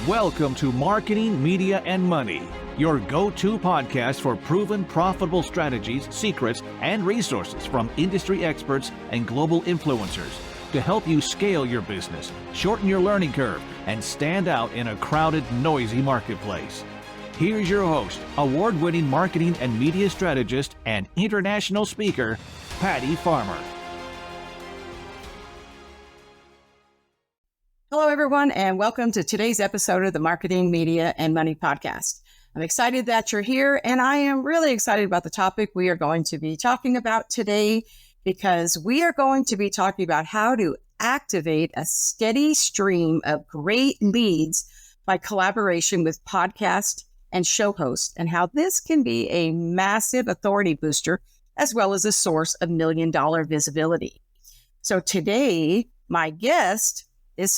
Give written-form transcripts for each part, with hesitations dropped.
Welcome to Marketing, Media, and Money, your go-to podcast for proven profitable strategies, secrets, and resources from industry experts and global influencers to help you scale your business, shorten your learning curve, and stand out in a crowded, noisy marketplace. Here's your host, award-winning marketing and media strategist and international speaker, Patty Farmer. Hello, everyone, and welcome to today's episode of the Marketing, Media, and Money podcast. I'm excited that you're here, and I am really excited about the topic we are going to be talking about today because we are going to be talking about how to activate a steady stream of great leads by collaboration with podcast and show hosts, and how this can be a massive authority booster as well as a source of million-dollar visibility. So today, my guest, this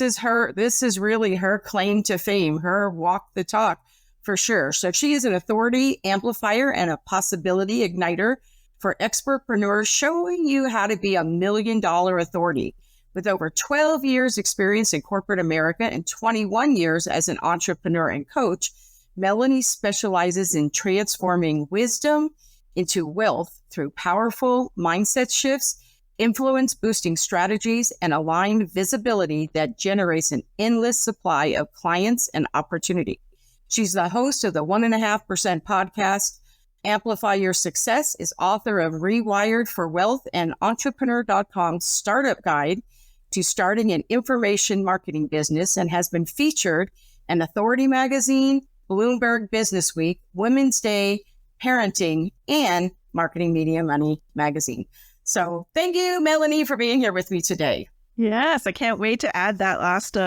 is really her claim to fame, her walk the talk for sure. So she is an authority amplifier and a possibility igniter for expert-preneurs, showing you how to be a million-dollar authority. With over 12 years experience in corporate America and 21 years as an entrepreneur and coach, Melanie specializes in transforming wisdom into wealth through powerful mindset shifts, influence-boosting strategies, and aligned visibility that generates an endless supply of clients and opportunity. She's the host of the 1.5% podcast, Amplify Your Success, is author of Rewired for Wealth and Entrepreneur.com's Startup Guide to Starting an Information Marketing Business, and has been featured in Authority Magazine, Bloomberg Business Week, Women's Day, Parenting, and Marketing, Media, Money magazine. So thank you, Melanie, for being here with me today. Yes, I can't wait to add that last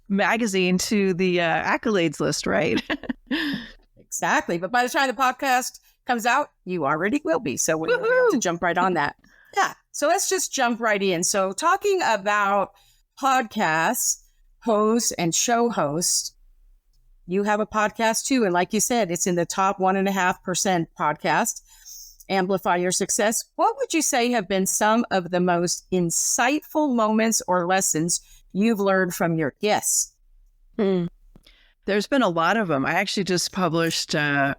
magazine to the accolades list, right? Exactly. But by the time the podcast comes out, you already will be. So we'll have to jump right on that. Yeah. So let's just jump right in. So talking about podcasts, hosts, and show hosts, you have a podcast too. And like you said, it's in the top 1.5% podcast. Amplify Your Success. What would you say have been some of the most insightful moments or lessons you've learned from your guests? There's been a lot of them. I actually just published a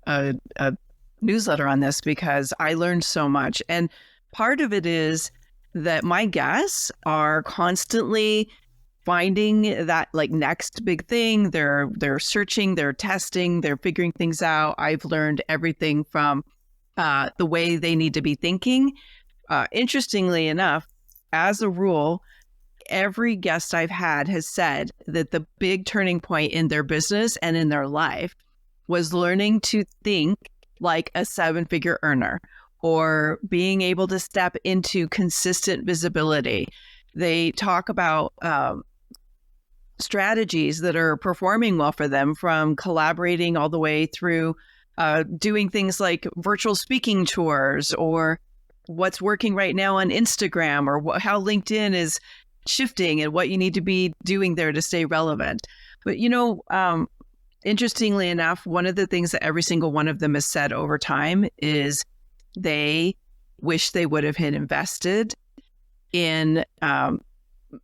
newsletter on this because I learned so much. And part of it is that my guests are constantly finding that next big thing. They're searching, they're testing, they're figuring things out. I've learned everything from the way they need to be thinking. Interestingly enough, as a rule, every guest I've had has said that the big turning point in their business and in their life was learning to think like a 7-figure earner, or being able to step into consistent visibility. They talk about strategies that are performing well for them, from collaborating all the way through doing things like virtual speaking tours, or what's working right now on Instagram, or how LinkedIn is shifting and what you need to be doing there to stay relevant. But, interestingly enough, one of the things that every single one of them has said over time is they wish they would have invested in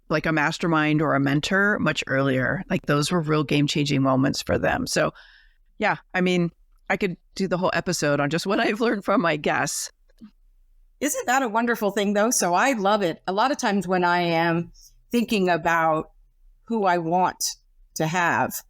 like a mastermind or a mentor much earlier. Like, those were real game-changing moments for them. So, yeah, I mean, I could do the whole episode on just what I've learned from my guests. Isn't that a wonderful thing, though? So I love it. A lot of times when I am thinking about who I want to have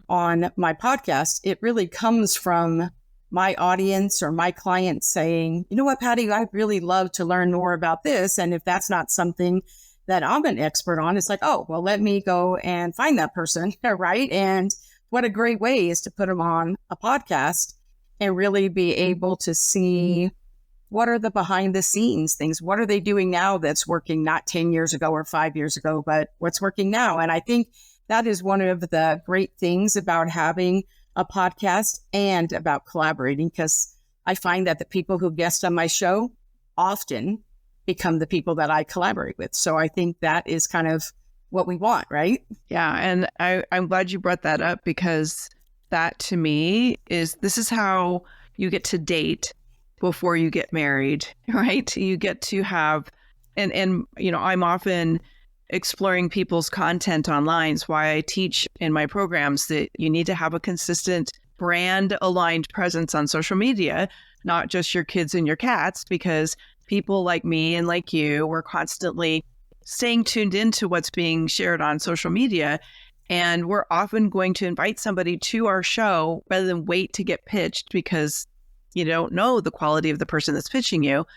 on my podcast, it really comes from my audience or my clients saying, you know what, Patty, I'd really love to learn more about this. And if that's not something that I'm an expert on, it's like, oh, well, let me go and find that person, right? And what a great way is to put them on a podcast and really be able to see what are the behind the scenes things. What are they doing now that's working, not 10 years ago or 5 years ago, but what's working now? And I think that is one of the great things about having a podcast and about collaborating, because I find that the people who guest on my show often become the people that I collaborate with. So I think that is kind of what we want, right? Yeah. And I'm glad you brought that up, because that to me this is how you get to date before you get married, right? You get to have, and I'm often exploring people's content online. It's why I teach in my programs that you need to have a consistent brand aligned presence on social media, not just your kids and your cats, because people like me and like you, we're constantly staying tuned into what's being shared on social media. And we're often going to invite somebody to our show rather than wait to get pitched because you don't know the quality of the person that's pitching you.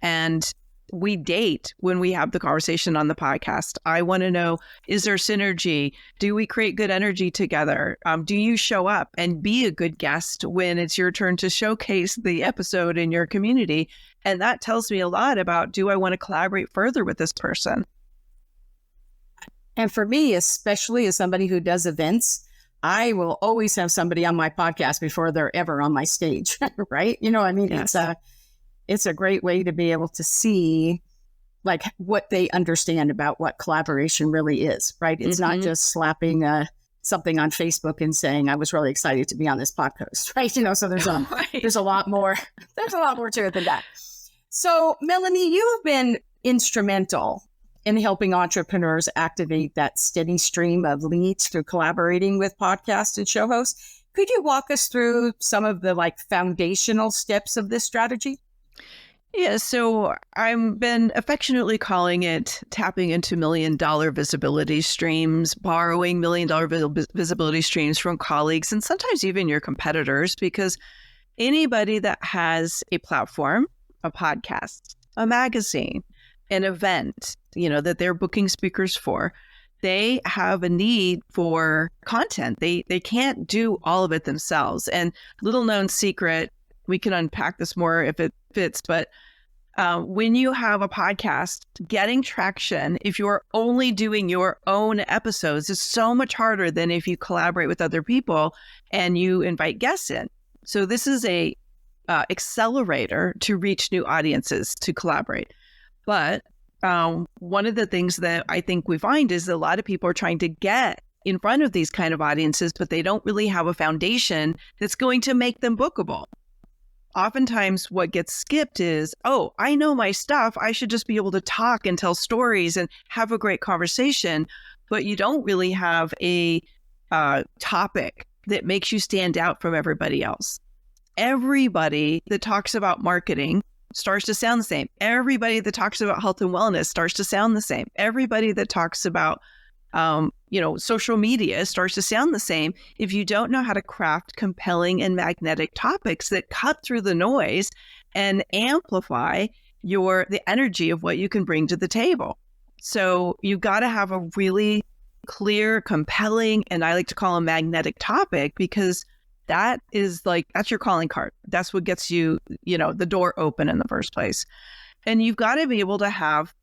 And we date when we have the conversation on the podcast. I want to know, is there synergy? Do we create good energy together? Do you show up and be a good guest when it's your turn to showcase the episode in your community? And that tells me a lot about, do I want to collaborate further with this person? And for me, especially as somebody who does events, I will always have somebody on my podcast before they're ever on my stage, right? You know, I mean, Yes. it's a great way to be able to see like what they understand about what collaboration really is, right? It's not just slapping something on Facebook and saying, I was really excited to be on this podcast, right? You know, so there's a lot more, there's a lot more to it than that. So Melanie, you've been instrumental in helping entrepreneurs activate that steady stream of leads through collaborating with podcast and show hosts. Could you walk us through some of the like foundational steps of this strategy? Yeah, so I've been affectionately calling it tapping into $1 million visibility streams, borrowing $1 million visibility streams from colleagues and sometimes even your competitors, because anybody that has a platform, a podcast, a magazine, an event, you know, that they're booking speakers for, they have a need for content. They can't do all of it themselves. And little known secret, we can unpack this more if it fits, but when you have a podcast, getting traction, if you're only doing your own episodes, is so much harder than if you collaborate with other people and you invite guests in. So this is a accelerator to reach new audiences to collaborate. But one of the things that I think we find is that a lot of people are trying to get in front of these kind of audiences, but they don't really have a foundation that's going to make them bookable. Oftentimes what gets skipped is, oh, I know my stuff. I should just be able to talk and tell stories and have a great conversation. But you don't really have a topic that makes you stand out from everybody else. Everybody that talks about marketing starts to sound the same. Everybody that talks about health and wellness starts to sound the same. Everybody that talks about social media starts to sound the same if you don't know how to craft compelling and magnetic topics that cut through the noise and amplify the energy of what you can bring to the table. So you've got to have a really clear, compelling, and I like to call a magnetic topic, because that's your calling card. That's what gets you, the door open in the first place. And you've got to be able to have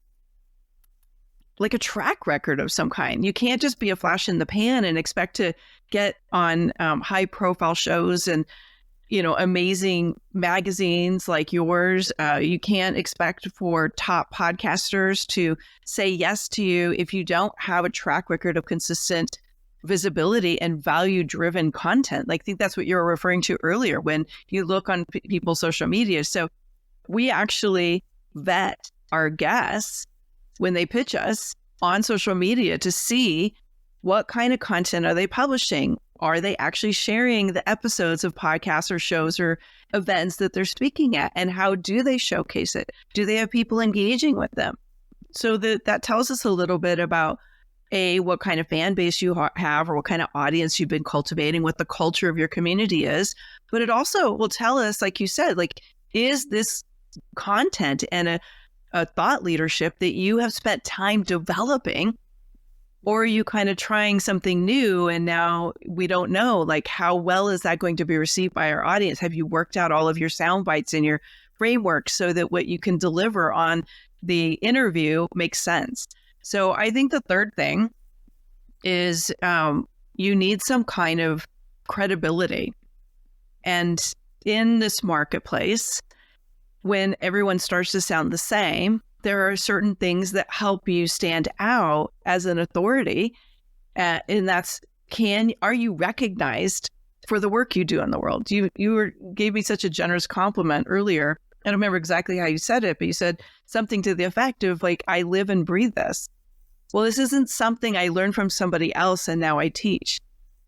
like a track record of some kind. You can't just be a flash in the pan and expect to get on high profile shows and, amazing magazines like yours. You can't expect for top podcasters to say yes to you if you don't have a track record of consistent visibility and value-driven content. I think that's what you were referring to earlier when you look on people's social media. So we actually vet our guests when they pitch us on social media to see what kind of content are they publishing. Are they actually sharing the episodes of podcasts or shows or events that they're speaking at? And how do they showcase it? Do they have people engaging with them? So that tells us a little bit about what kind of fan base you have or what kind of audience you've been cultivating, what the culture of your community is. But it also will tell us, like you said, is this content and a thought leadership that you have spent time developing, or are you kind of trying something new and now we don't know, how well is that going to be received by our audience? Have you worked out all of your sound bites in your framework so that what you can deliver on the interview makes sense? So I think the third thing is you need some kind of credibility. And in this marketplace, when everyone starts to sound the same, there are certain things that help you stand out as an authority. And that's, are you recognized for the work you do in the world? You gave me such a generous compliment earlier. I don't remember exactly how you said it, but you said something to the effect of I live and breathe this. well, this isn't something I learned from somebody else and now I teach.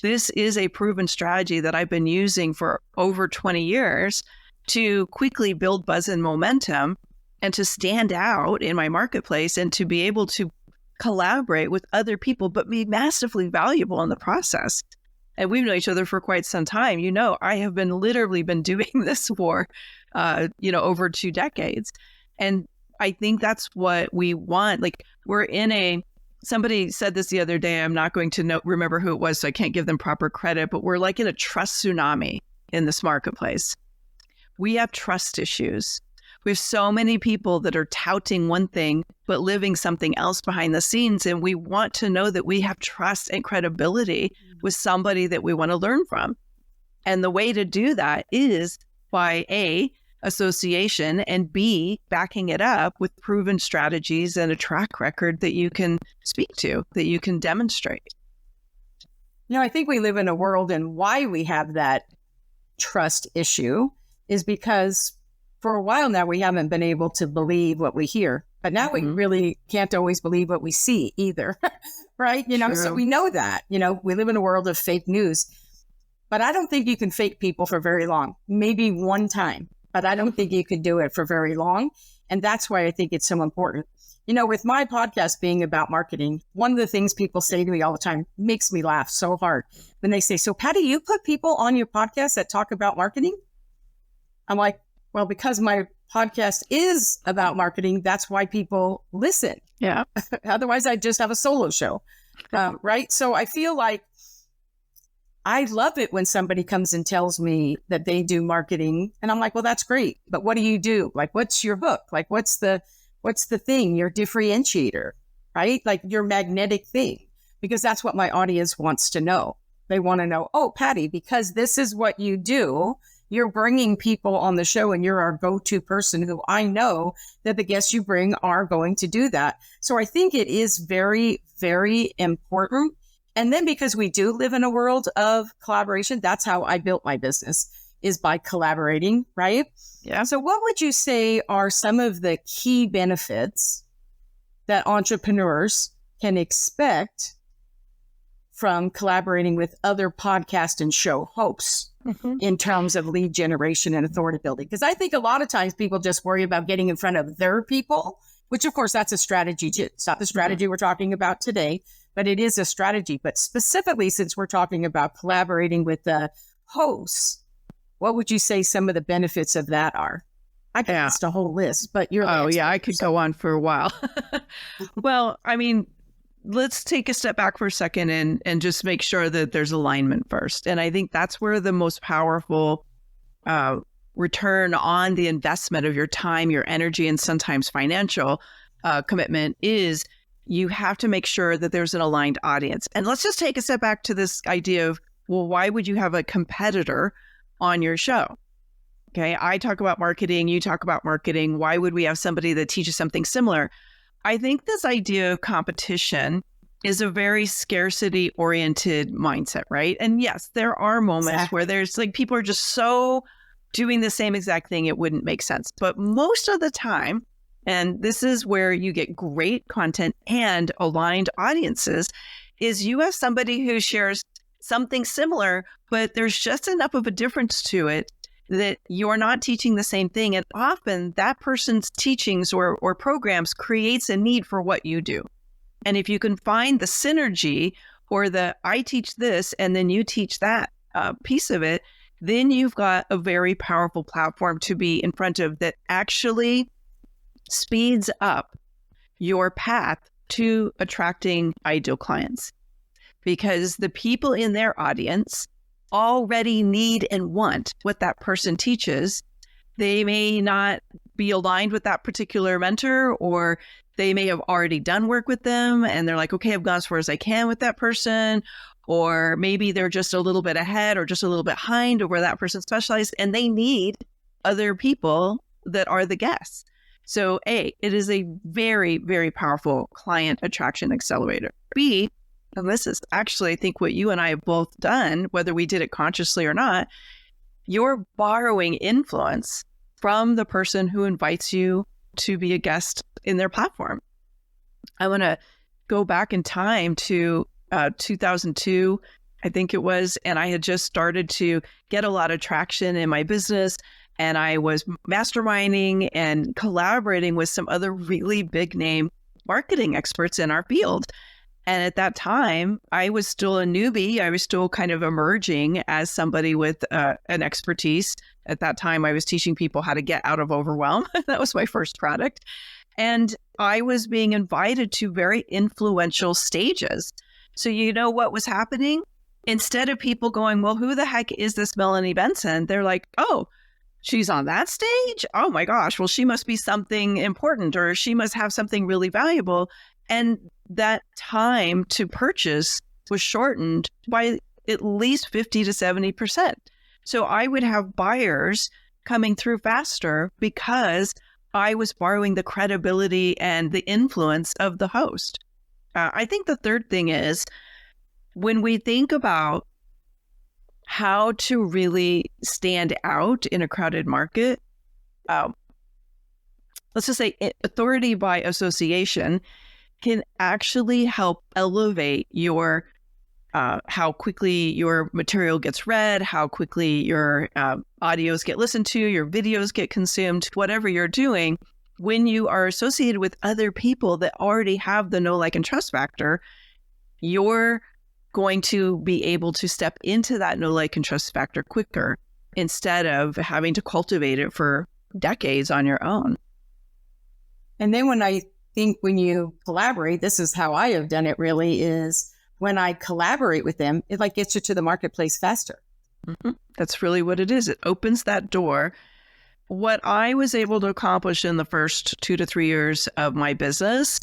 This is a proven strategy that I've been using for over 20 years to quickly build buzz and momentum and to stand out in my marketplace and to be able to collaborate with other people, but be massively valuable in the process. And we've known each other for quite some time. You know, I have literally been doing this for, over 2 decades. And I think that's what we want. Like, somebody said this the other day, I'm not going to remember who it was, so I can't give them proper credit, but we're like in a trust tsunami in this marketplace. We have trust issues. We have so many people that are touting one thing, but living something else behind the scenes. And we want to know that we have trust and credibility with somebody that we want to learn from. And the way to do that is by A, association, and B, backing it up with proven strategies and a track record that you can speak to, that you can demonstrate. I think we live in a world, and why we have that trust issue is because for a while now, we haven't been able to believe what we hear, but now we really can't always believe what we see either, right? So we know that, we live in a world of fake news, but I don't think you can fake people for very long, maybe one time, but I don't think you could do it for very long. And that's why I think it's so important. With my podcast being about marketing, one of the things people say to me all the time makes me laugh so hard when they say, so Patty, you put people on your podcast that talk about marketing? I'm like, well, because my podcast is about marketing, that's why people listen. Yeah. Otherwise, I'd just have a solo show. Right. So I feel like I love it when somebody comes and tells me that they do marketing. And I'm like, well, that's great. But what do you do? Like, what's your hook? Like, what's the thing, your differentiator, right? Like your magnetic thing, because that's what my audience wants to know. They want to know, oh, Patty, because this is what you do. You're bringing people on the show and you're our go-to person who I know that the guests you bring are going to do that. So I think it is very, very important. And then because we do live in a world of collaboration, that's how I built my business, is by collaborating, right? Yeah. So what would you say are some of the key benefits that entrepreneurs can expect from collaborating with other podcast and show hosts in terms of lead generation and authority building? Because I think a lot of times people just worry about getting in front of their people, which of course that's a strategy too. It's not the strategy we're talking about today, but it is a strategy. But specifically, since we're talking about collaborating with the hosts, what would you say some of the benefits of that are? I could list a whole list, but you're I could go on for a while. Well, I mean, let's take a step back for a second and just make sure that there's alignment first. And I think that's where the most powerful return on the investment of your time, your energy, and sometimes financial commitment is. You have to make sure that there's an aligned audience. And let's just take a step back to this idea of, well, why would you have a competitor on your show? Okay, I talk about marketing, you talk about marketing. Why would we have somebody that teaches something similar? I think this idea of competition is a very scarcity-oriented mindset, right? And yes, there are moments where there's like people are just so doing the same exact thing, it wouldn't make sense. But most of the time, and this is where you get great content and aligned audiences, is you have somebody who shares something similar, but there's just enough of a difference to it that you're not teaching the same thing. And often that person's teachings or programs creates a need for what you do. And if you can find the synergy or the I teach this and then you teach that piece of it, then you've got a very powerful platform to be in front of that actually speeds up your path to attracting ideal clients, because the people in their audience already need and want what that person teaches. They may not be aligned with that particular mentor, or they may have already done work with them and they're like, okay, I've gone as far as I can with that person. Or maybe they're just a little bit ahead or just a little bit behind of where that person specialized, and they need other people that are the guests. So A, it is a very, very powerful client attraction accelerator. B, and this is actually, I think, what you and I have both done, whether we did it consciously or not, you're borrowing influence from the person who invites you to be a guest in their platform. I want to go back in time to 2002, I think it was, and I had just started to get a lot of traction in my business, and I was masterminding and collaborating with some other really big name marketing experts in our field. And at that time, I was still a newbie. I was still kind of emerging as somebody with an expertise. At that time, I was teaching people how to get out of overwhelm. That was my first product. And I was being invited to very influential stages. So you know what was happening? Instead of people going, well, who the heck is this Melanie Benson? They're like, oh, she's on that stage? Oh my gosh, well, she must be something important, or she must have something really valuable. And that time to purchase was shortened by at least 50 to 70%. So I would have buyers coming through faster because I was borrowing the credibility and the influence of the host. I think the third thing is, when we think about how to really stand out in a crowded market, let's just say authority by association can actually help elevate your how quickly your material gets read, how quickly your audios get listened to, your videos get consumed, whatever you're doing. When you are associated with other people that already have the know, like, and trust factor, you're going to be able to step into that know, like, and trust factor quicker instead of having to cultivate it for decades on your own. And then when you collaborate, this is how I have done it really, is when I collaborate with them, it like gets you to the marketplace faster. Mm-hmm. That's really what it is. It opens that door. What I was able to accomplish in the first 2 to 3 years of my business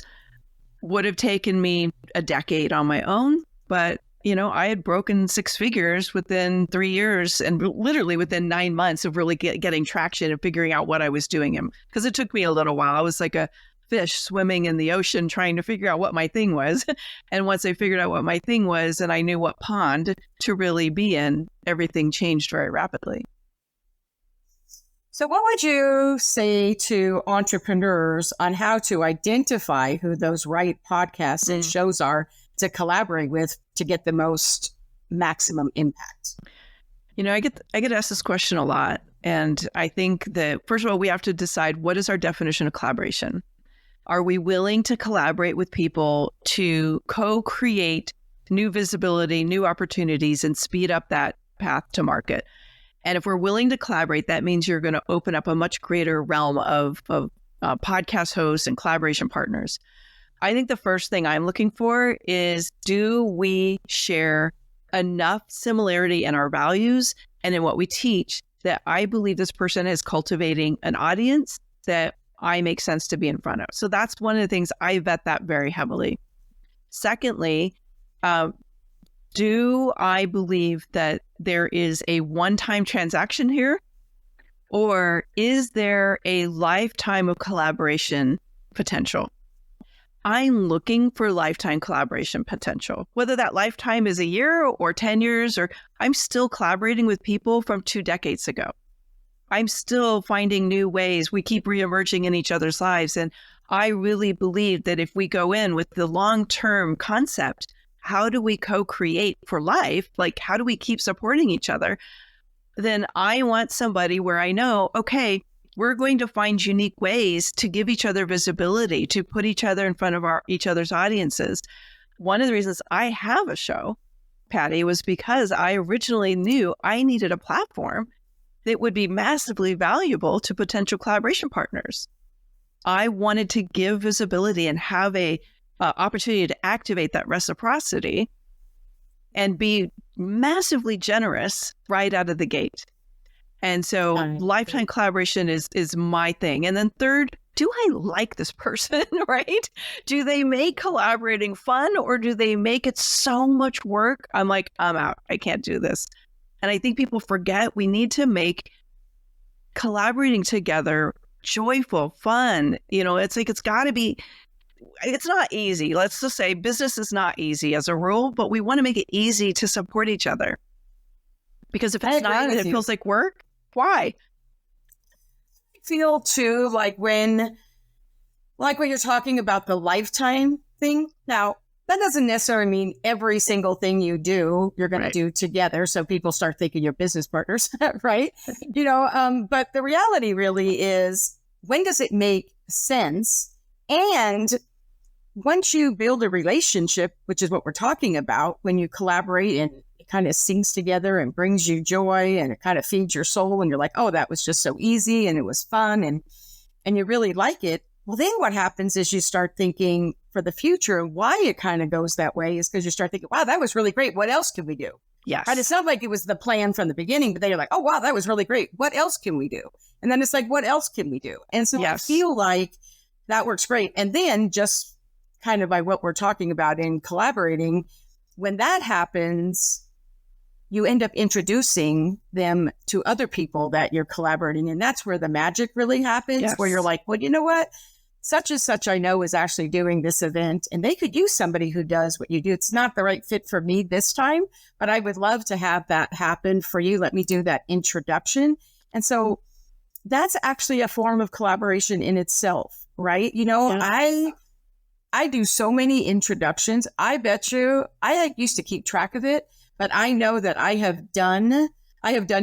would have taken me a decade on my own. But, I had broken 6 figures within 3 years and literally within 9 months of really getting traction and figuring out what I was doing. Because it took me a little while. I was like a fish swimming in the ocean trying to figure out what my thing was. And once I figured out what my thing was and I knew what pond to really be in, everything changed very rapidly. So what would you say to entrepreneurs on how to identify who those right podcasts and shows are to collaborate with to get the most maximum impact? I get asked this question a lot. And I think that, first of all, we have to decide, what is our definition of collaboration? Are we willing to collaborate with people to co-create new visibility, new opportunities, and speed up that path to market? And if we're willing to collaborate, that means you're going to open up a much greater realm of podcast hosts and collaboration partners. I think the first thing I'm looking for is, do we share enough similarity in our values and in what we teach that I believe this person is cultivating an audience that I make sense to be in front of? So that's one of the things I vet that very heavily. Secondly, do I believe that there is a one-time transaction here, or is there a lifetime of collaboration potential? I'm looking for lifetime collaboration potential, whether that lifetime is a year or 10 years, or I'm still collaborating with people from 2 decades ago. I'm still finding new ways. We keep reemerging in each other's lives. And I really believe that if we go in with the long-term concept, how do we co-create for life? Like, how do we keep supporting each other? Then I want somebody where I know, okay, we're going to find unique ways to give each other visibility, to put each other in front of each other's audiences. One of the reasons I have a show, Patty, was because I originally knew I needed a platform that would be massively valuable to potential collaboration partners. I wanted to give visibility and have a opportunity to activate that reciprocity and be massively generous right out of the gate. And so lifetime collaboration is my thing. And then third, do I like this person, right? Do they make collaborating fun, or do they make it so much work? I'm like, I'm out. I can't do this. And I think people forget we need to make collaborating together joyful, fun. It's like, it's not easy. Let's just say business is not easy as a rule, but we want to make it easy to support each other. Because if it's not, and it feels like work, why? I feel too like when you're talking about the lifetime, thing. Now, that doesn't necessarily mean every single thing you do, you're going to do together. So people start thinking you're business partners, right? But the reality really is, when does it make sense? And once you build a relationship, which is what we're talking about, when you collaborate and it kind of sings together and brings you joy and it kind of feeds your soul and you're like, oh, that was just so easy and it was fun and you really like it. Well, then what happens is you start thinking for the future, why it kind of goes that way is because you start thinking, wow, that was really great. What else can we do? Yes. Right? It's not like it was the plan from the beginning, but then you're like, oh, wow, that was really great. What else can we do? And then it's like, what else can we do? And so I feel like that works great. And then just kind of by what we're talking about in collaborating, when that happens, you end up introducing them to other people that you're collaborating. And that's where the magic really happens, where you're like, well, you know what? Such and such I know is actually doing this event and they could use somebody who does what you do. It's not the right fit for me this time, but I would love to have that happen for you. Let me do that introduction. And so that's actually a form of collaboration in itself, right? I do so many introductions. I bet you, I used to keep track of it, but I know that I have done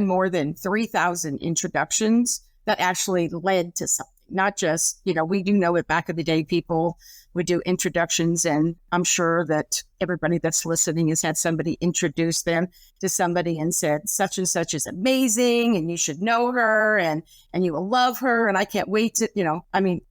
more than 3,000 introductions that actually led to something. Not just, we do know it back in the day, people would do introductions, and I'm sure that everybody that's listening has had somebody introduce them to somebody and said, such and such is amazing, and you should know her, and you will love her, and I can't wait to,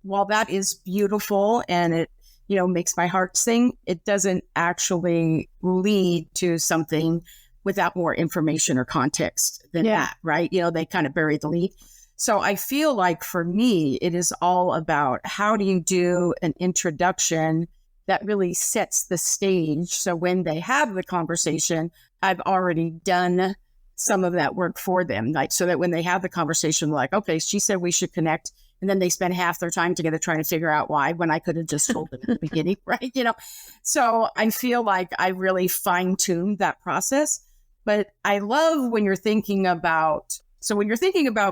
while that is beautiful and it, makes my heart sing, it doesn't actually lead to something without more information or context than that, right? They kind of bury the lead. So I feel like for me, it is all about how do you do an introduction that really sets the stage. So when they have the conversation, I've already done some of that work for them. Like, so that when they have the conversation, like, okay, she said we should connect. And then they spend half their time together trying to figure out why, when I could have just told them at the beginning, right? So I feel like I really fine-tuned that process. But I love when you're thinking about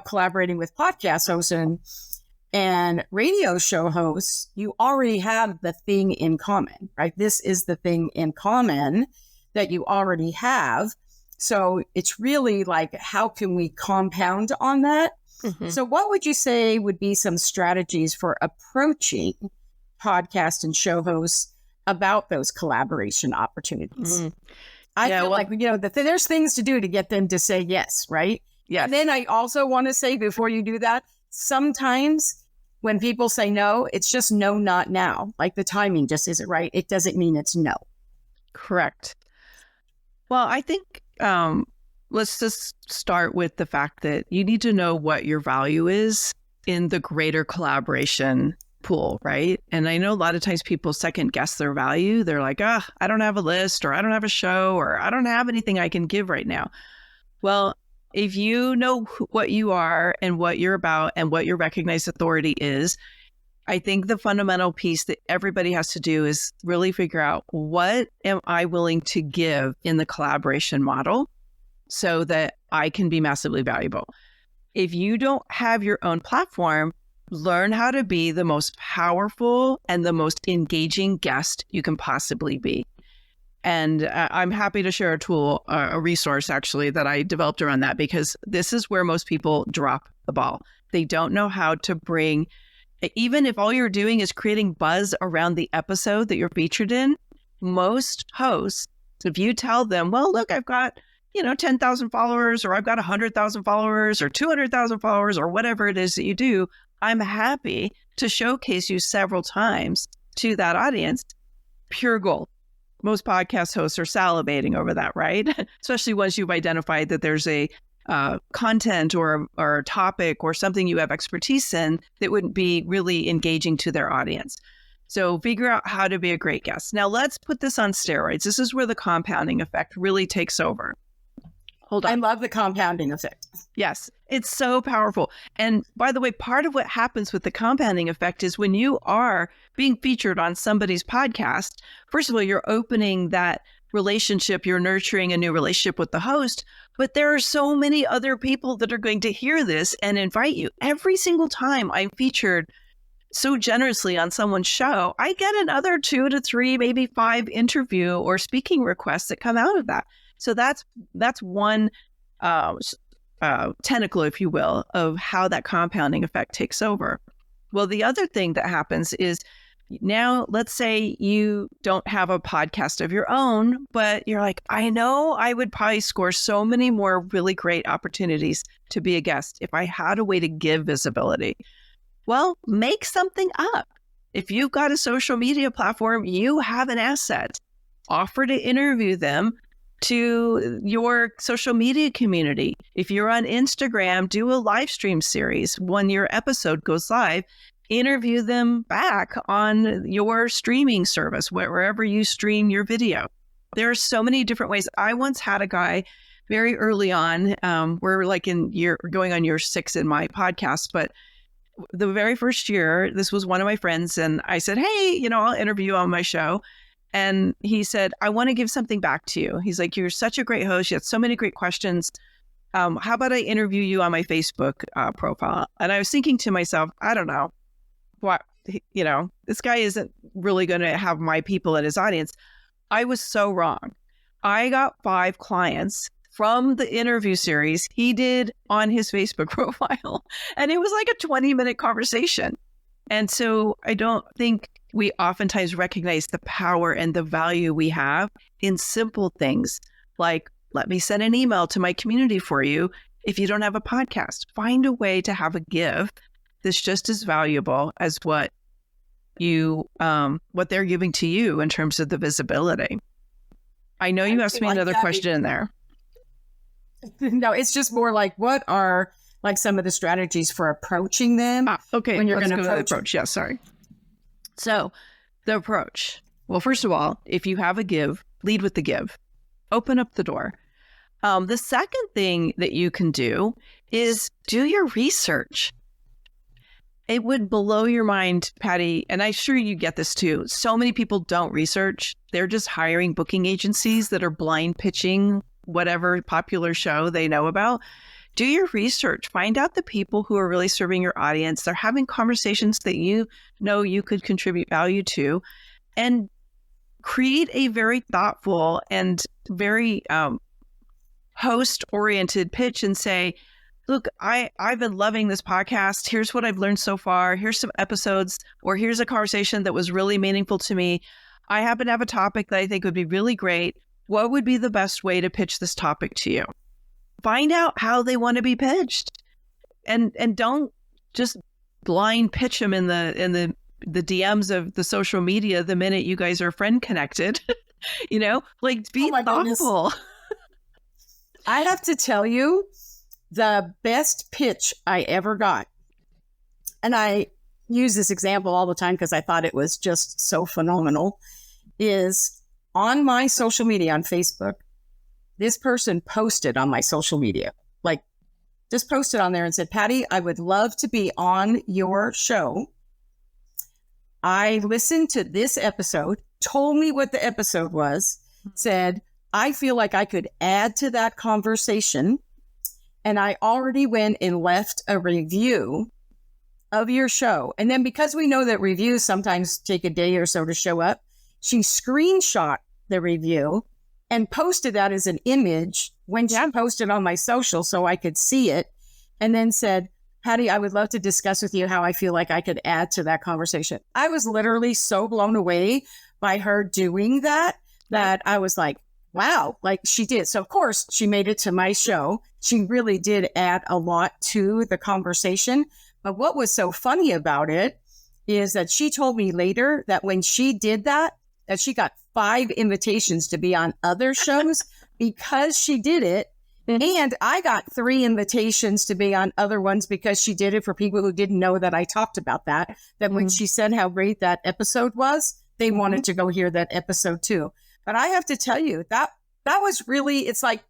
collaborating with podcast hosts and radio show hosts, you already have the thing in common, right? This is the thing in common that you already have. So it's really like, how can we compound on that? Mm-hmm. So what would you say would be some strategies for approaching podcast and show hosts about those collaboration opportunities? Mm-hmm. I feel like, there's things to do to get them to say yes, right? Yeah. And then I also want to say, before you do that, sometimes when people say no, it's just no, not now. Like the timing just isn't right. It doesn't mean it's no. Correct. Well, I think let's just start with the fact that you need to know what your value is in the greater collaboration pool, right? And I know a lot of times people second guess their value. They're like, I don't have a list, or I don't have a show, or I don't have anything I can give right now. Well, if you know what you are and what you're about and what your recognized authority is, I think the fundamental piece that everybody has to do is really figure out, what am I willing to give in the collaboration model so that I can be massively valuable? If you don't have your own platform, learn how to be the most powerful and the most engaging guest you can possibly be. And I'm happy to share a tool, a resource actually, that I developed around that, because this is where most people drop the ball. They don't know how to bring, even if all you're doing is creating buzz around the episode that you're featured in, most hosts, if you tell them, well, look, I've got, 10,000 followers, or I've got 100,000 followers, or 200,000 followers, or whatever it is that you do, I'm happy to showcase you several times to that audience. Pure gold. Most podcast hosts are salivating over that, right? Especially once you've identified that there's a content or a topic or something you have expertise in that wouldn't be really engaging to their audience. So figure out how to be a great guest. Now let's put this on steroids. This is where the compounding effect really takes over. Hold on. I love the compounding effect. Yes, it's so powerful. And by the way, part of what happens with the compounding effect is when you are being featured on somebody's podcast, first of all, you're opening that relationship, you're nurturing a new relationship with the host, but there are so many other people that are going to hear this and invite you. Every single time I'm featured so generously on someone's show, I get another 2 to 3, maybe 5 interview or speaking requests that come out of that. So that's one tentacle, if you will, of how that compounding effect takes over. Well, the other thing that happens is now, let's say you don't have a podcast of your own, but you're like, I know I would probably score so many more really great opportunities to be a guest if I had a way to give visibility. Well, make something up. If you've got a social media platform, you have an asset. Offer to interview them to your social media community. If you're on Instagram, do a live stream series. When your episode goes live, interview them back on your streaming service, wherever you stream your video. There are so many different ways. I once had a guy very early on, we're like going on year 6 in my podcast, but the very first year, this was one of my friends, and I said, hey, I'll interview you on my show. And he said, I want to give something back to you. He's like, you're such a great host. You had so many great questions. How about I interview you on my Facebook profile? And I was thinking to myself, I don't know what, this guy isn't really going to have my people in his audience. I was so wrong. I got 5 clients from the interview series he did on his Facebook profile. And it was like a 20-minute conversation. And so I don't think we oftentimes recognize the power and the value we have in simple things like, let me send an email to my community for you. If you don't have a podcast, find a way to have a give that's just as valuable as what they're giving to you in terms of the visibility. I know you asked me another question in there. No, it's just more like, what are like some of the strategies for approaching them? Okay, when you're going to approach. Yeah, sorry. So the approach. Well, first of all, if you have a give, lead with the give. Open up the door. The second thing that you can do is do your research. It would blow your mind, Patty, and I'm sure you get this too. So many people don't research. They're just hiring booking agencies that are blind pitching whatever popular show they know about. Do your research. Find out the people who are really serving your audience. They're having conversations that you know you could contribute value to, and create a very thoughtful and very host-oriented pitch and say, look, I've been loving this podcast. Here's what I've learned so far. Here's some episodes, or here's a conversation that was really meaningful to me. I happen to have a topic that I think would be really great. What would be the best way to pitch this topic to you? Find out how they want to be pitched, and don't just blind pitch them in the DMs of the social media the minute you guys are friend connected. Be thoughtful. I have to tell you, the best pitch I ever got, and I use this example all the time because I thought it was just so phenomenal, is on my social media on Facebook. This person posted on my social media, just posted on there and said, Patty, I would love to be on your show. I listened to this episode, told me what the episode was, said, I feel like I could add to that conversation. And I already went and left a review of your show. And then because we know that reviews sometimes take a day or so to show up, she screenshot the review and posted that as an image when she posted on my social so I could see it, and then said, Patty, I would love to discuss with you how I feel like I could add to that conversation. I was literally so blown away by her doing that I was like, wow, she did. So of course she made it to my show. She really did add a lot to the conversation. But what was so funny about it is that she told me later that when she did that she got 5 invitations to be on other shows because she did it. And I got 3 invitations to be on other ones because she did it for people who didn't know that I talked about that when she said how great that episode was, they wanted to go hear that episode too. But I have to tell you, that was really, it's like,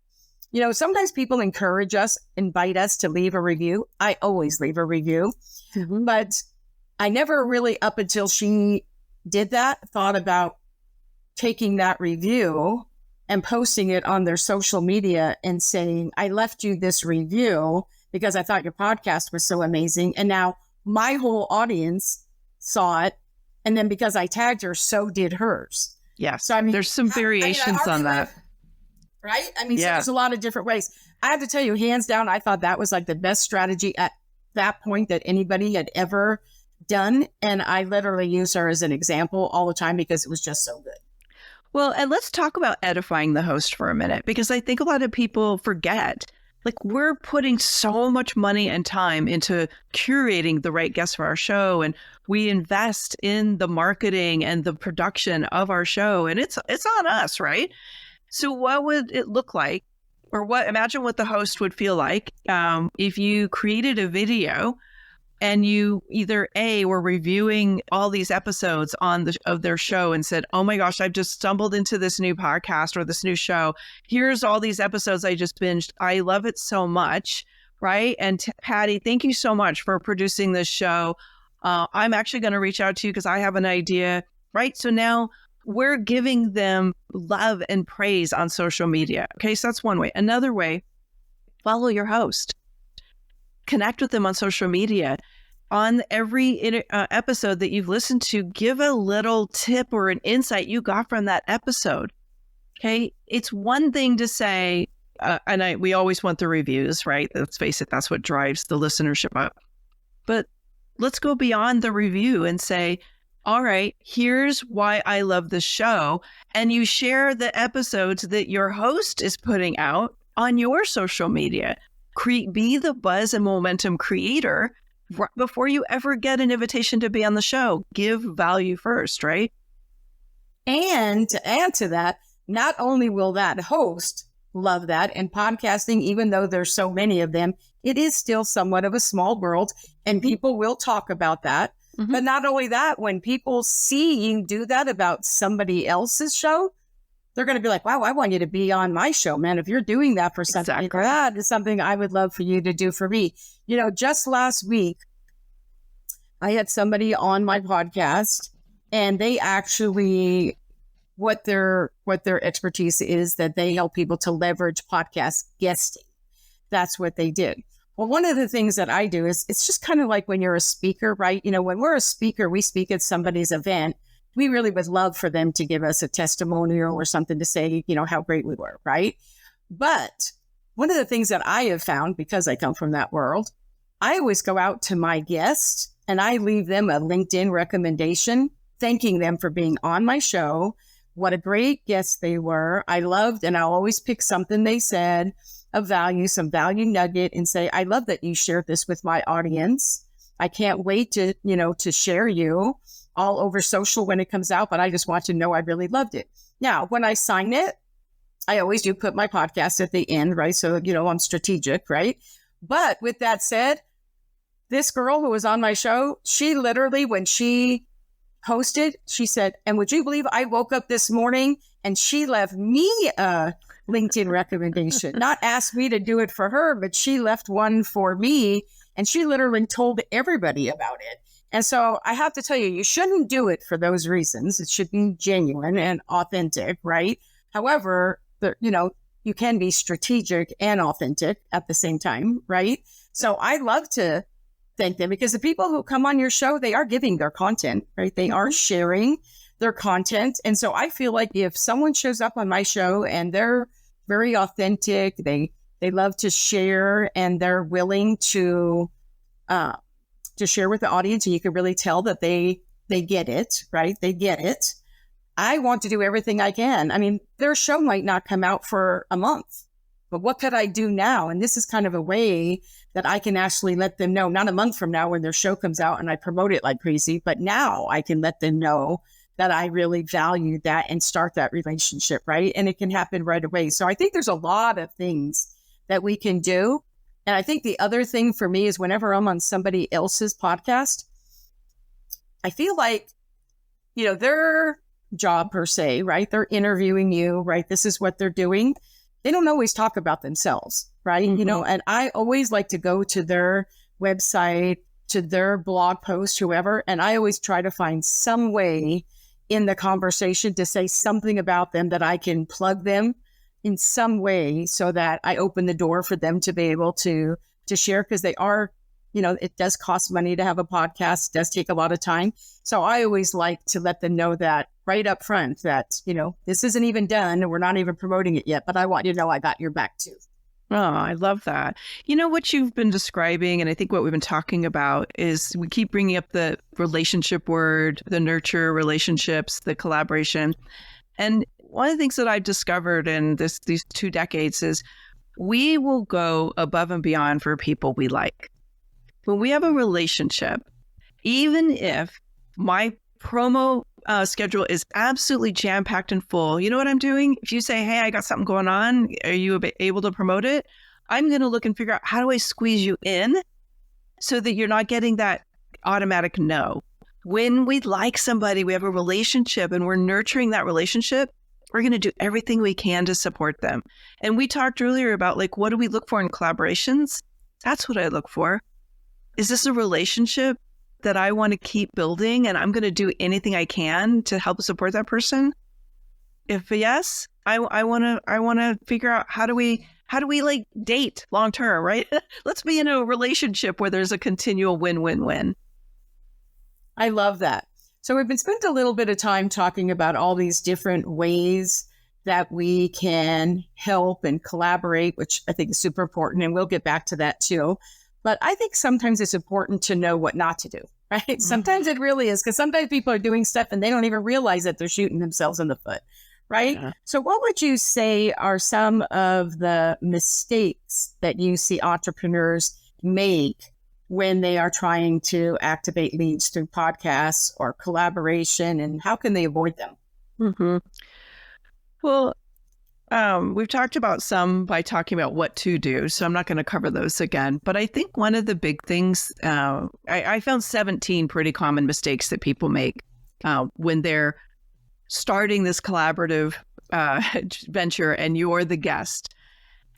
sometimes people encourage us, invite us to leave a review. I always leave a review, but I never really, up until she did that, thought about taking that review and posting it on their social media and saying, I left you this review because I thought your podcast was so amazing. And now my whole audience saw it. And then because I tagged her, so did hers. Yeah. So I mean, there's some variations on that. Right? I mean, so there's a lot of different ways. I have to tell you, hands down, I thought that was like the best strategy at that point that anybody had ever done. And I literally use her as an example all the time because it was just so good. Well, and let's talk about edifying the host for a minute, because I think a lot of people forget, like, we're putting so much money and time into curating the right guests for our show, and we invest in the marketing and the production of our show, and it's on us, right? So what would it look like, or imagine what the host would feel like if you created a video and you either were reviewing all these episodes of their show and said, oh my gosh, I've just stumbled into this new podcast or this new show. Here's all these episodes I just binged. I love it so much, right? And Patty, thank you so much for producing this show. I'm actually going to reach out to you because I have an idea, right? So now we're giving them love and praise on social media. Okay, so that's one way. Another way, follow your host. Connect with them on social media. On every episode that you've listened to, give a little tip or an insight you got from that episode. Okay, it's one thing to say, we always want the reviews, right? Let's face it, that's what drives the listenership up. But let's go beyond the review and say, all right, here's why I love the show. And you share the episodes that your host is putting out on your social media. Be the buzz and momentum creator before you ever get an invitation to be on the show. Give value first, right? And to add to that, not only will that host love that, and podcasting, even though there's so many of them, it is still somewhat of a small world, and people will talk about that. Mm-hmm. But not only that, when people see you do that about somebody else's show, they're going to be like, wow, I want you to be on my show, man. If you're doing that for something, exactly. That is something I would love for you to do for me. You know, just last week, I had somebody on my podcast, and they actually, what their expertise is, that they help people to leverage podcast guesting. That's what they did. Well, one of the things that I do is, it's just kind of like when you're a speaker, right? You know, when we're a speaker, we speak at somebody's event. We really would love for them to give us a testimonial or something to say, you know, how great we were, right? But one of the things that I have found, because I come from that world, I always go out to my guests and I leave them a LinkedIn recommendation, thanking them for being on my show, what a great guest they were. I loved, and I'll always pick something they said of value, some value nugget, and say, I love that you shared this with my audience. I can't wait to, you know, to share you all over social when it comes out, but I just want to know I really loved it. Now, when I sign it, I always do put my podcast at the end, right? So, you know, I'm strategic, right? But with that said, this girl who was on my show, she literally, when she hosted, she said, and would you believe I woke up this morning and she left me a LinkedIn recommendation, not asked me to do it for her, but she left one for me. And she literally told everybody about it. And so I have to tell you, you shouldn't do it for those reasons. It should be genuine and authentic, right? However, you know, you can be strategic and authentic at the same time, right? So I love to thank them, because the people who come on your show, they are giving their content, right? They are sharing their content. And so I feel like if someone shows up on my show and they're very authentic, they love to share, and they're willing to share with the audience, and you can really tell that they get it, right? They get it. I want to do everything I can. I mean, their show might not come out for a month, but what could I do now? And this is kind of a way that I can actually let them know, not a month from now when their show comes out and I promote it like crazy, but now I can let them know that I really value that and start that relationship, right? And it can happen right away. So I think there's a lot of things that we can do. And I think the other thing for me is, whenever I'm on somebody else's podcast, I feel like, you know, their job per se, right? They're interviewing you, right? This is what they're doing. They don't always talk about themselves, right? Mm-hmm. You know, and I always like to go to their website, to their blog post, whoever, and I always try to find some way in the conversation to say something about them that I can plug them in some way, so that I open the door for them to be able to share, because they are it does cost money to have a podcast, it does take a lot of time. So I always like to let them know that right up front that, this isn't even done and we're not even promoting it yet, but I want you to know I got your back too. Oh, I love that. What you've been describing, and I think what we've been talking about is we keep bringing up the relationship word, the nurture relationships, the collaboration. And one of the things that I've discovered in these 2 decades is we will go above and beyond for people we like. When we have a relationship, even if my promo schedule is absolutely jam-packed and full, you know what I'm doing? If you say, hey, I got something going on, are you able to promote it? I'm going to look and figure out how do I squeeze you in so that you're not getting that automatic no. When we like somebody, we have a relationship and we're nurturing that relationship, we're going to do everything we can to support them. And we talked earlier about what do we look for in collaborations? That's what I look for. Is this a relationship that I want to keep building and I'm going to do anything I can to help support that person? If yes, I want to figure out how do we date long term, right? Let's be in a relationship where there's a continual win-win-win. I love that. So we've been spending a little bit of time talking about all these different ways that we can help and collaborate, which I think is super important. And we'll get back to that too. But I think sometimes it's important to know what not to do, right? Mm-hmm. Sometimes it really is, because sometimes people are doing stuff and they don't even realize that they're shooting themselves in the foot, right? Yeah. So what would you say are some of the mistakes that you see entrepreneurs make when they are trying to activate leads through podcasts or collaboration, and how can they avoid them? Mm-hmm. Well, we've talked about some by talking about what to do, so I'm not going to cover those again. But I think one of the big things, I found 17 pretty common mistakes that people make when they're starting this collaborative venture and you're the guest.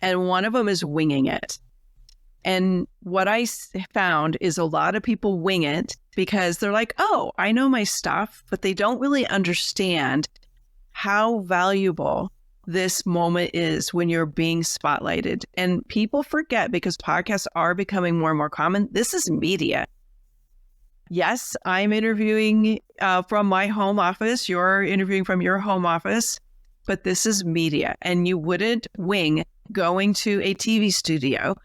And one of them is winging it. And what I found is a lot of people wing it because they're like, oh, I know my stuff, but they don't really understand how valuable this moment is when you're being spotlighted. And people forget, because podcasts are becoming more and more common, this is media. Yes, I'm interviewing from my home office. You're interviewing from your home office, but this is media. And you wouldn't wing going to a TV studio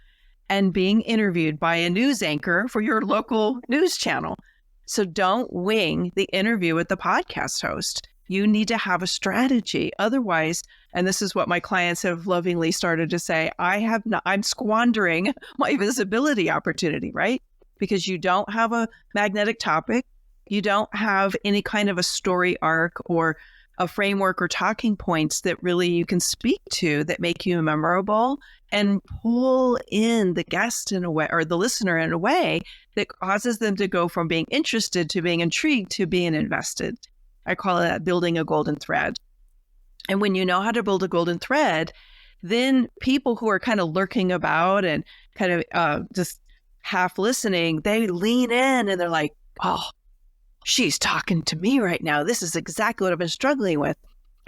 and being interviewed by a news anchor for your local news channel. So don't wing the interview with the podcast host. You need to have a strategy. Otherwise, and this is what my clients have lovingly started to say, I'm squandering my visibility opportunity, right? Because you don't have a magnetic topic. You don't have any kind of a story arc or a framework or talking points that really you can speak to that make you memorable and pull in the guest in a way, or the listener in a way that causes them to go from being interested to being intrigued to being invested. I call it building a golden thread. And when you know how to build a golden thread, then people who are kind of lurking about and kind of just half listening, they lean in and they're like, oh, she's talking to me right now. This is exactly what I've been struggling with.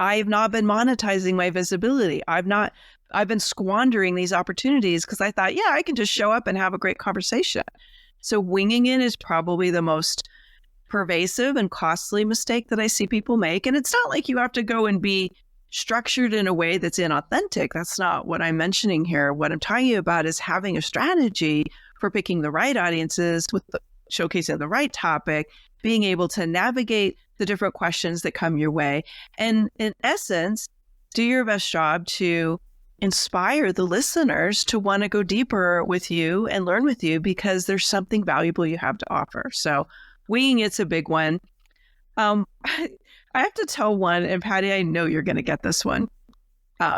I've not been monetizing my visibility. I've been squandering these opportunities because I thought, yeah, I can just show up and have a great conversation. So winging it is probably the most pervasive and costly mistake that I see people make. And it's not like you have to go and be structured in a way that's inauthentic. That's not what I'm mentioning here. What I'm talking about is having a strategy for picking the right audiences with showcasing the right topic, being able to navigate the different questions that come your way. And in essence, do your best job to inspire the listeners to want to go deeper with you and learn with you because there's something valuable you have to offer. So winging it's a big one. I have to tell one, and Patty, I know you're going to get this one.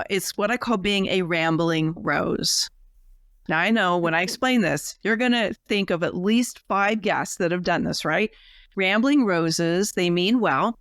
It's what I call being a rambling rose. Now, I know when I explain this, you're going to think of at least 5 guests that have done this, right? Rambling roses, they mean well,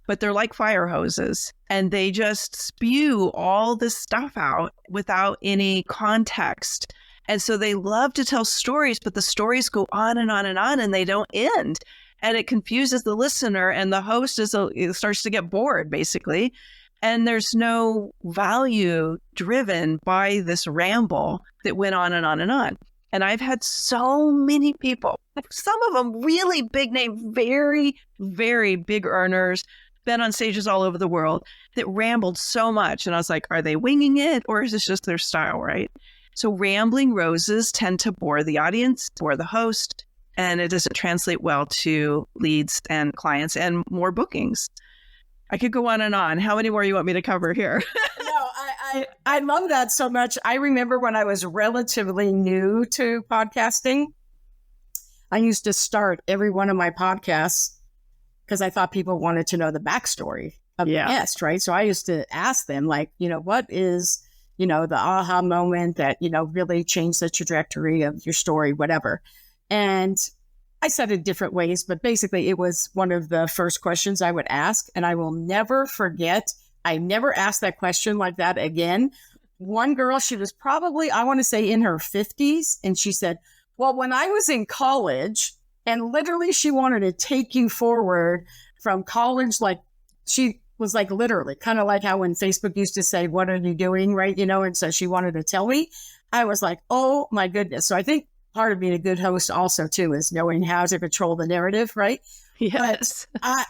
but they're like fire hoses, and they just spew all this stuff out without any context. And so they love to tell stories, but the stories go on and on and on, and they don't end. And it confuses the listener, and the host starts to get bored, basically. And there's no value driven by this ramble that went on and on and on. And I've had so many people, some of them really big name, very, very big earners, been on stages all over the world, that rambled so much. And I was like, are they winging it, or is this just their style, right? So rambling roses tend to bore the audience, bore the host, and it doesn't translate well to leads and clients and more bookings. I could go on and on. How many more you want me to cover here? No, I love that so much. I remember when I was relatively new to podcasting, I used to start every one of my podcasts because I thought people wanted to know the backstory of the guest, right? So I used to ask them, like, what is, the aha moment that, really changed the trajectory of your story, whatever. And I said it different ways, but basically it was one of the first questions I would ask. And I will never forget, I never asked that question like that again. One girl, she was probably, I want to say, in her 50s. And she said, well, when I was in college, and literally she wanted to take you forward from college, like she was like literally kind of like how when Facebook used to say, what are you doing? Right. And so she wanted to tell me. I was like, oh my goodness. So I think part of being a good host also too is knowing how to control the narrative, right? Yes. But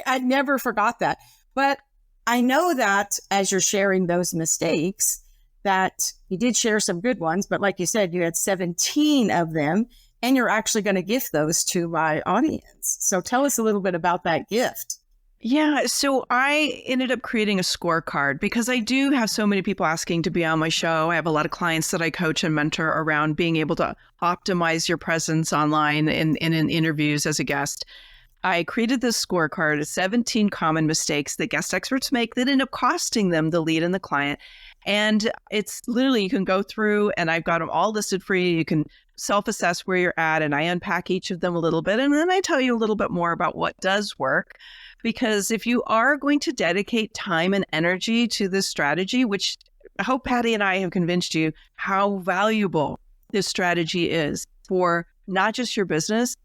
I never forgot that. But I know that as you're sharing those mistakes, that you did share some good ones, but like you said, you had 17 of them, and you're actually going to gift those to my audience. So tell us a little bit about that gift. Yeah. So I ended up creating a scorecard because I do have so many people asking to be on my show. I have a lot of clients that I coach and mentor around being able to optimize your presence online and in interviews as a guest. I created this scorecard of 17 common mistakes that guest experts make that end up costing them the lead and the client. And it's literally, you can go through, and I've got them all listed for you. You can self-assess where you're at, and I unpack each of them a little bit. And then I tell you a little bit more about what does work. Because if you are going to dedicate time and energy to this strategy, which I hope Patty and I have convinced you how valuable this strategy is for not just your business,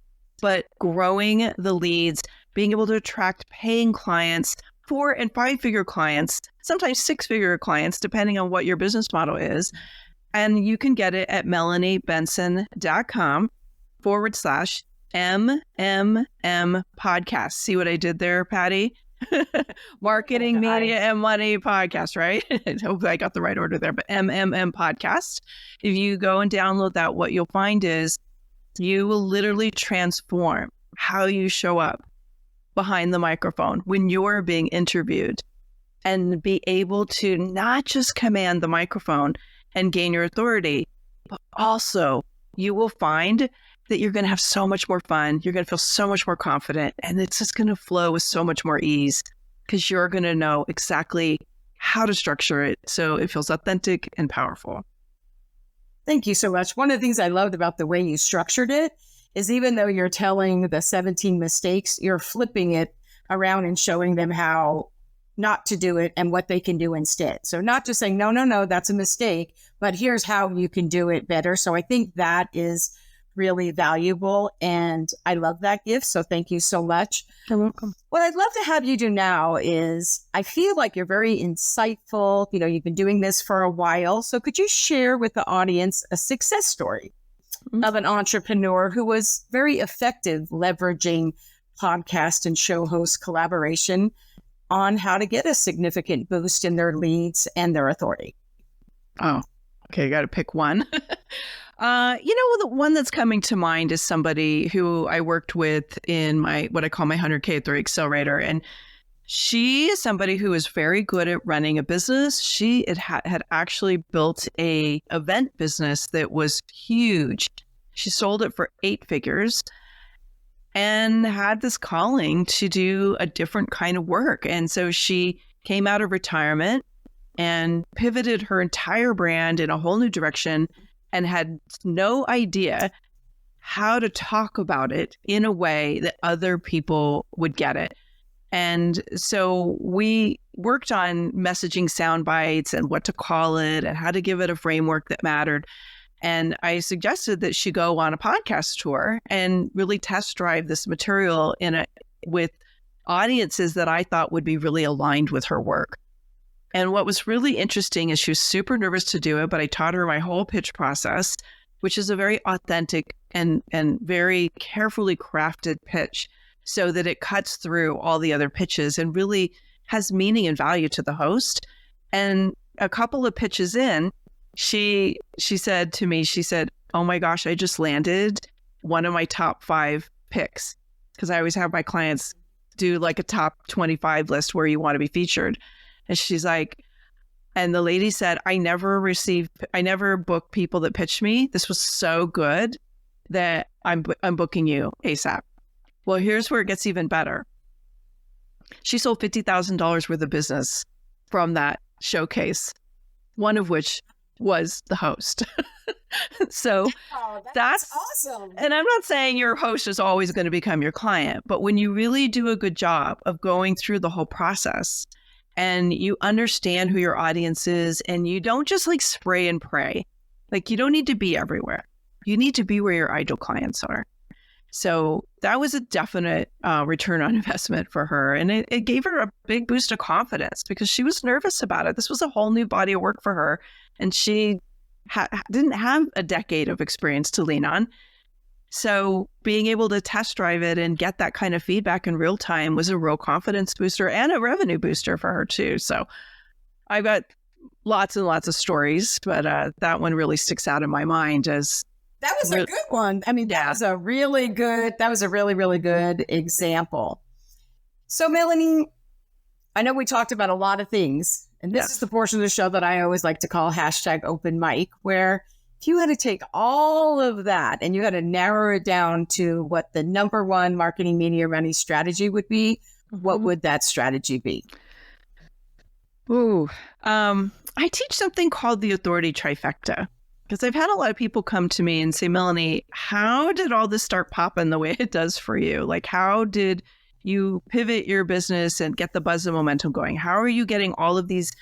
but growing the leads, being able to attract paying clients, 4- and 5-figure clients, sometimes 6-figure clients, depending on what your business model is. And you can get it at melaniebenson.com/MMM podcast. See what I did there, Patty? Marketing, Media, and Money podcast, right? I hope I got the right order there, but MMM podcast. If you go and download that, what you'll find is you will literally transform how you show up behind the microphone when you're being interviewed, and be able to not just command the microphone and gain your authority, but also you will find that you're going to have so much more fun. You're going to feel so much more confident, and it's just going to flow with so much more ease because you're going to know exactly how to structure it so it feels authentic and powerful. Thank you so much. One of the things I loved about the way you structured it is even though you're telling the 17 mistakes, you're flipping it around and showing them how not to do it and what they can do instead. So not just saying, no, that's a mistake, but here's how you can do it better. So I think that is really valuable, and I love that gift. So thank you so much. You're welcome. What I'd love to have you do now is, I feel like you're very insightful. You've been doing this for a while. So could you share with the audience a success story of an entrepreneur who was very effective leveraging podcast and show host collaboration on how to get a significant boost in their leads and their authority? Oh, okay. I got to pick one. The one that's coming to mind is somebody who I worked with in what I call my 100K Authority Accelerator. And she is somebody who is very good at running a business. She had actually built a event business that was huge. She sold it for 8 figures and had this calling to do a different kind of work. And so she came out of retirement and pivoted her entire brand in a whole new direction, and had no idea how to talk about it in a way that other people would get it. And so we worked on messaging sound bites and what to call it and how to give it a framework that mattered. And I suggested that she go on a podcast tour and really test drive this material with audiences that I thought would be really aligned with her work. And what was really interesting is she was super nervous to do it, but I taught her my whole pitch process. which is a very authentic and very carefully crafted pitch so that it cuts through all the other pitches and really has meaning and value to the host. And a couple of pitches in, she said to me, she said, "Oh my gosh, I just landed one of my top 5 picks." Because I always have my clients do like a top 25 list where you want to be featured. And she's like, and the lady said, I never book people that pitch me. This was so good that I'm booking you ASAP. Well, here's where it gets even better. She sold $50,000 worth of business from that showcase, one of which was the host. So that's awesome. And I'm not saying your host is always going to become your client, but when you really do a good job of going through the whole process and you understand who your audience is and you don't just like spray and pray, like you don't need to be everywhere. You need to be where your ideal clients are. So that was a definite return on investment for her. And it gave her a big boost of confidence because she was nervous about it. This was a whole new body of work for her. And she didn't have a decade of experience to lean on. So being able to test drive it and get that kind of feedback in real time was a real confidence booster and a revenue booster for her too. So I've got lots and lots of stories, but that one really sticks out in my mind as that was a good one. I mean, that was a really, really good example. So Melanie, I know we talked about a lot of things, and this is the portion of the show that I always like to call #open mic, where if you had to take all of that and you had to narrow it down to what the number one marketing, media, money strategy would be, what would that strategy be? Ooh, I teach something called the authority trifecta. Because I've had a lot of people come to me and say, Melanie, how did all this start popping the way it does for you? Like, how did you pivot your business and get the buzz and momentum going? How are you getting all of these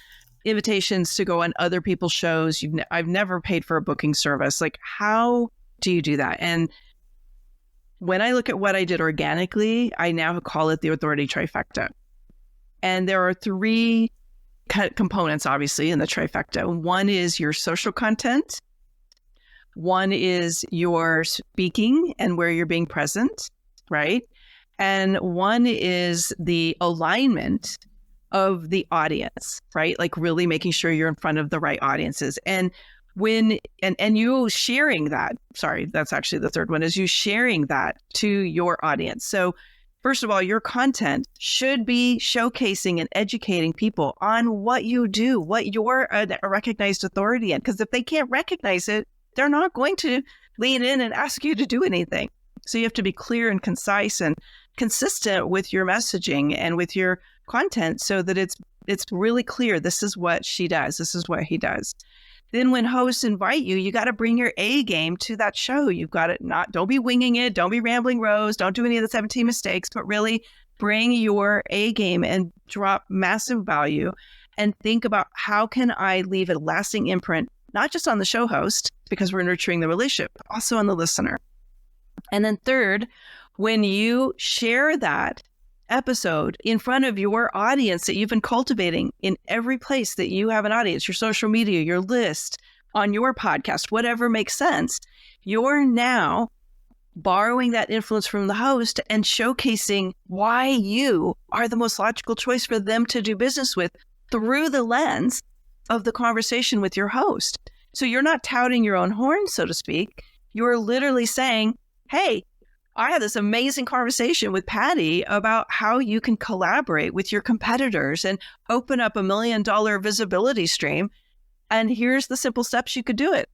invitations to go on other people's shows? I've never paid for a booking service. Like, how do you do that? And when I look at what I did organically, I now call it the authority trifecta. And there are 3 components, obviously, in the trifecta. One is your social content. One is your speaking and where you're being present, right? And one is the alignment of the audience, right? Like really making sure you're in front of the right audiences. And and you sharing that, sorry, that's actually the third one, is you sharing that to your audience. So first of all, your content should be showcasing and educating people on what you do, what you're a recognized authority in. Because if they can't recognize it, they're not going to lean in and ask you to do anything. So you have to be clear and concise and consistent with your messaging and with your content so that it's really clear. This is what she does. This is what he does. Then when hosts invite you, you got to bring your A game to that show. You've got to don't be winging it. Don't be rambling Rose. Don't do any of the 17 mistakes, but really bring your A game and drop massive value and think about how can I leave a lasting imprint, not just on the show host, because we're nurturing the relationship, but also on the listener. And then third, when you share that episode in front of your audience that you've been cultivating in every place that you have an audience, your social media, your list, on your podcast, whatever makes sense, you're now borrowing that influence from the host and showcasing why you are the most logical choice for them to do business with through the lens of the conversation with your host. So you're not touting your own horn, so to speak. You're literally saying, hey, I had this amazing conversation with Patty about how you can collaborate with your competitors and open up $1 million visibility stream. And here's the simple steps you could do it.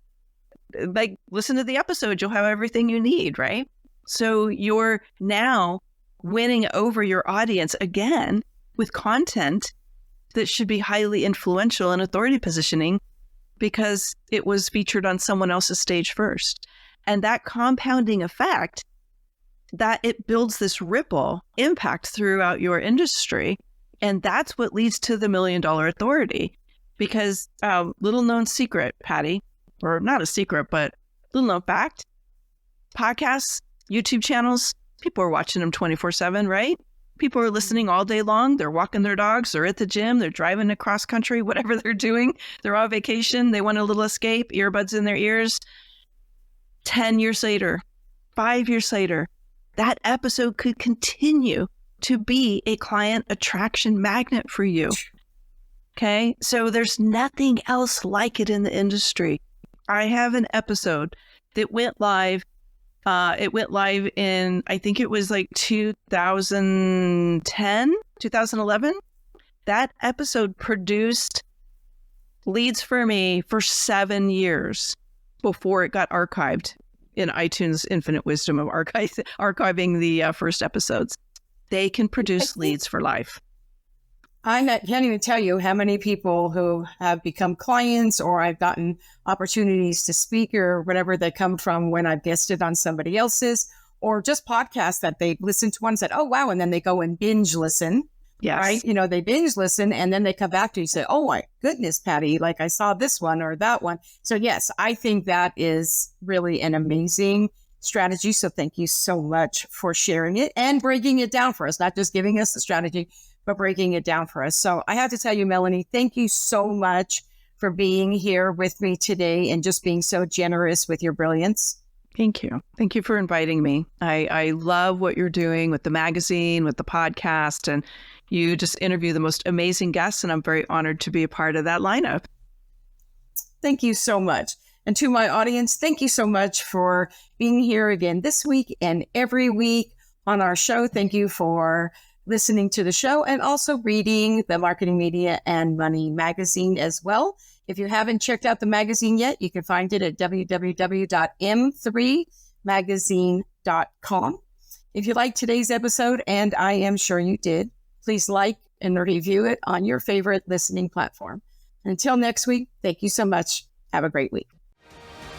Like, listen to the episode, you'll have everything you need, right? So you're now winning over your audience again with content that should be highly influential in authority positioning because it was featured on someone else's stage first. And that compounding effect, that it builds this ripple impact throughout your industry. And that's what leads to the $1 million authority. Because little known secret, Patty, or not a secret, but little known fact, podcasts, YouTube channels, people are watching them 24/7, right? People are listening all day long. They're walking their dogs. They're at the gym. They're driving across country, whatever they're doing. They're on vacation. They want a little escape, earbuds in their ears. 10 years later, 5 years later, that episode could continue to be a client attraction magnet for you. Okay. So there's nothing else like it in the industry. I have an episode that went live. It went live in, I think it was like 2010, 2011. That episode produced leads for me for 7 years before it got archived in iTunes' infinite wisdom of archiving the first episodes. They can produce leads for life. I can't even tell you how many people who have become clients or I've gotten opportunities to speak or whatever that come from when I've guested on somebody else's or just podcasts that they listened to one and said, oh, wow. And then they go and binge listen. Yes. Right. You know, they binge listen and then they come back to you and say, oh, my goodness, Patty, like I saw this one or that one. So, yes, I think that is really an amazing strategy. So thank you so much for sharing it and breaking it down for us, not just giving us the strategy, but breaking it down for us. So I have to tell you, Melanie, thank you so much for being here with me today and just being so generous with your brilliance. Thank you. Thank you for inviting me. I love what you're doing with the magazine, with the podcast, and you just interview the most amazing guests, and I'm very honored to be a part of that lineup. Thank you so much. And to my audience, thank you so much for being here again this week and every week on our show. Thank you for listening to the show and also reading the Marketing, Media, and Money magazine as well. If you haven't checked out the magazine yet, you can find it at www.m3magazine.com. If you liked today's episode, and I am sure you did, please like and review it on your favorite listening platform. Until next week, thank you so much. Have a great week.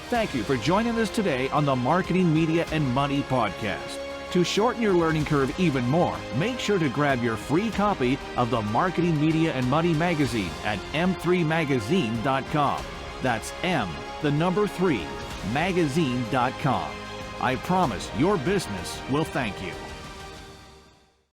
Thank you for joining us today on the Marketing, Media, and Money podcast. To shorten your learning curve even more, make sure to grab your free copy of the Marketing, Media, and Money magazine at m3magazine.com. That's M3, magazine.com. I promise your business will thank you.